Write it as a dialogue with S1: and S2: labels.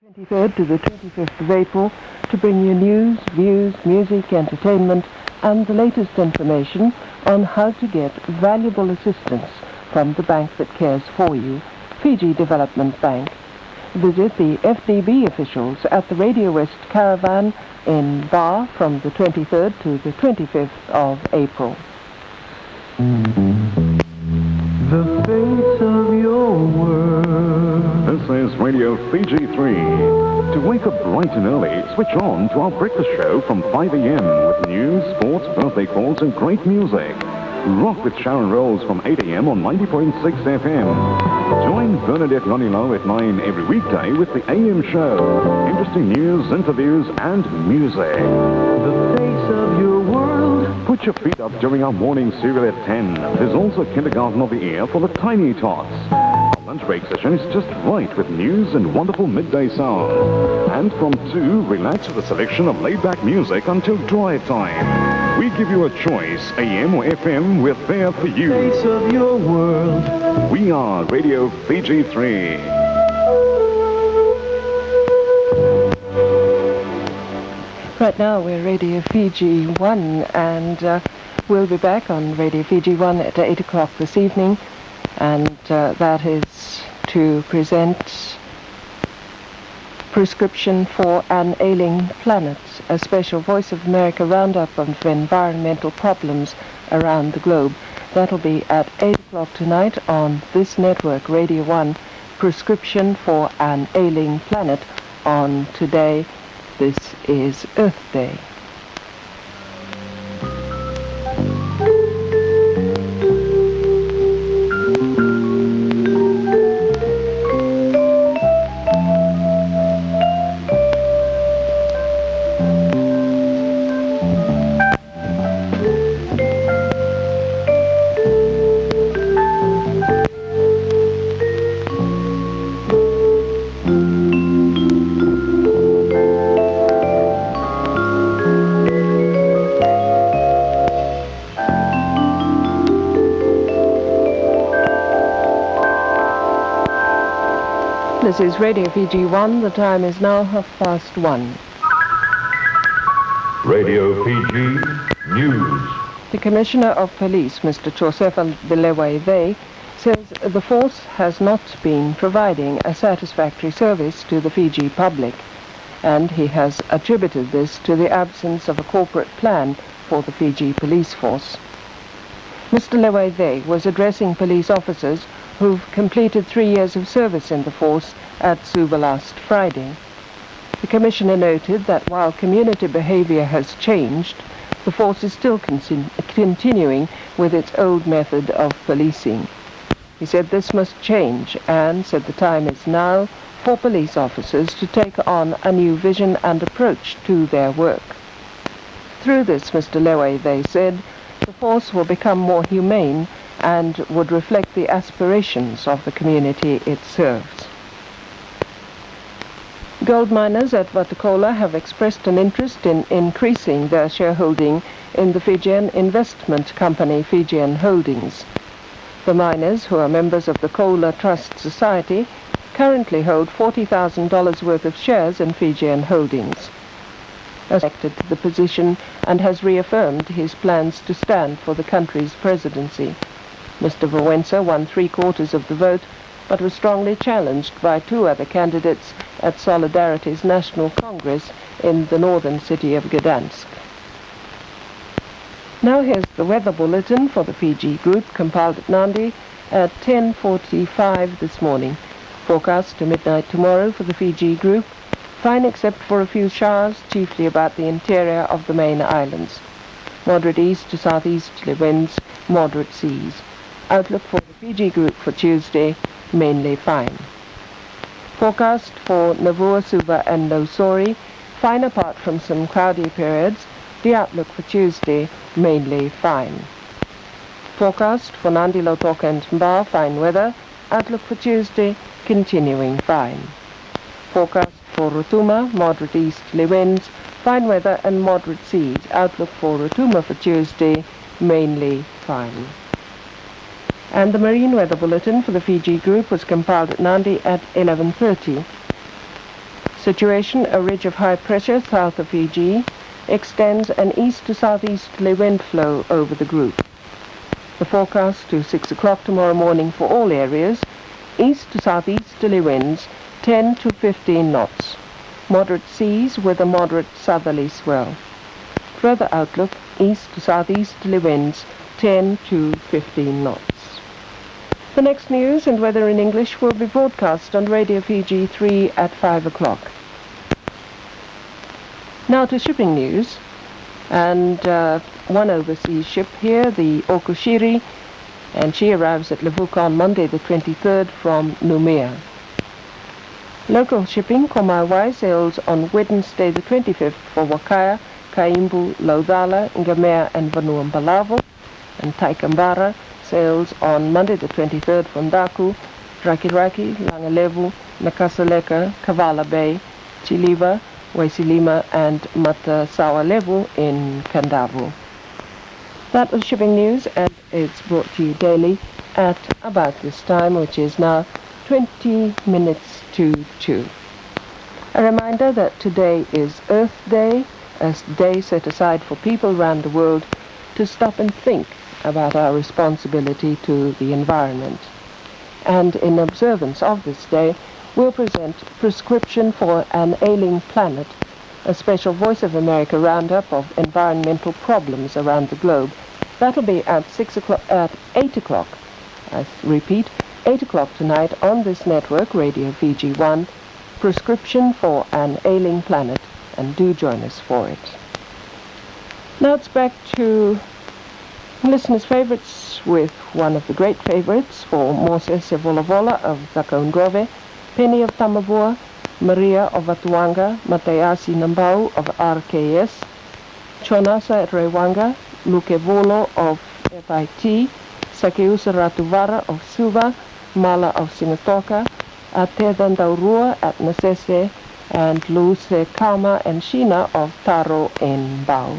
S1: 23rd to the 25th of April to bring you news, views, music, entertainment and the latest information on how to get valuable assistance from the bank that cares for you, Fiji Development Bank. Visit the FDB officials at the Radio West Caravan in Bar from the 23rd to the 25th of April.
S2: The face of your world.
S3: This is Radio Fiji 3. To wake up bright and early, switch on to our breakfast show from 5 a.m. with news, sports, birthday calls and great music. Rock with Sharon Rolls from 8 a.m. on 90.6 FM. Join Bernadette Lonilo at 9 every weekday with the AM show. Interesting news, interviews and music.
S2: The face of your world.
S3: Put your feet up during our morning cereal at 10. There's also Kindergarten of the Air for the tiny tots. Our lunch break session is just right with news and wonderful midday sound. And from 2, relax with a selection of laid-back music until drive time. We give you a choice, AM or FM, we're there for you.
S2: The face of your world.
S3: We are Radio Fiji 3.
S1: Right now we're Radio Fiji One, and we'll be back on Radio Fiji One at 8 o'clock this evening, and that is to present Prescription for an Ailing Planet, a special Voice of America roundup of environmental problems around the globe. That'll be at 8 o'clock tonight on this network, Radio 1, Prescription for an Ailing Planet, on today. This is Earth Day. This is Radio Fiji 1. The time is now 1:30.
S4: Radio Fiji News.
S1: The Commissioner of Police, Mr. Josefa Bilewe, says the force has not been providing a satisfactory service to the Fiji public, and he has attributed this to the absence of a corporate plan for the Fiji police force. Mr. Lewe was addressing police officers who've completed 3 years of service in the force at Suva last Friday. The Commissioner noted that while community behavior has changed, the force is still continuing with its old method of policing. He said this must change and said the time is now for police officers to take on a new vision and approach to their work. Through this, Mr. Lewe said, the force will become more humane and would reflect the aspirations of the community it serves. Gold miners at Vatukola have expressed an interest in increasing their shareholding in the Fijian investment company Fijian Holdings. The miners, who are members of the Kola Trust Society, currently hold $40,000 worth of shares in Fijian Holdings. Elected to the position and has reaffirmed his plans to stand for the country's presidency. Mr. Vawensa won 3/4 of the vote, but was strongly challenged by 2 other candidates at Solidarity's National Congress in the northern city of Gdansk. Now here's the weather bulletin for the Fiji group, compiled at Nandi at 10:45 this morning. Forecast to midnight tomorrow for the Fiji group. Fine except for a few showers, chiefly about the interior of the main islands. Moderate east to southeasterly winds, moderate seas. Outlook for the Fiji group for Tuesday, mainly fine. Forecast for Navua, Suva and Losori, fine apart from some cloudy periods. The outlook for Tuesday, mainly fine. Forecast for Nandi, Lautoka and Mba, fine weather. Outlook for Tuesday, continuing fine. Forecast for Rotuma, moderate easterly winds, fine weather and moderate seas. Outlook for Rotuma for Tuesday, mainly fine. And the marine weather bulletin for the Fiji group was compiled at Nandi at 11:30. Situation: a ridge of high pressure south of Fiji extends an east to southeasterly wind flow over the group. The forecast to 6 o'clock tomorrow morning for all areas: east to southeasterly winds 10 to 15 knots. Moderate seas with a moderate southerly swell. Further outlook: east to southeasterly winds 10 to 15 knots. The next news and weather in English will be broadcast on Radio Fiji 3 at 5 o'clock. Now to shipping news, and one overseas ship here, the Okushiri, and she arrives at Levuka on Monday the 23rd from Numia. Local shipping, Komaiwai, sails on Wednesday the 25th for Wakaya, Kaimbu, Laudala, Ngamea and Vanuatu, and Taikambara sails on Monday the 23rd from Daku, Rakiraki, Langalevu, Nakasaleka, Kavala Bay, Chiliva, Waisilima and Matasawalevu in Kandavu. That was shipping news, and it's brought to you daily at about this time, which is now 20 minutes to 2. A reminder that today is Earth Day, a day set aside for people around the world to stop and think about our responsibility to the environment. And in observance of this day, we'll present Prescription for an Ailing Planet, a special Voice of America roundup of environmental problems around the globe. That'll be at 8 o'clock. I repeat, 8 o'clock tonight on this network, Radio Fiji One, Prescription for an Ailing Planet, and do join us for it. Now it's back to listeners' favorites with one of the great favorites for Moses Sevolovola of Zakaungove, Penny of Tamavua, Maria of Atuanga, Matayasi Nambau of RKS, Chonasa Rewanga, Lukevolo of FIT, Sakeusa Ratuvara of Suva, Mala of Singatoka, Atedandaurua at Nasese, and Luce Kama and Shina of Taro in Bau.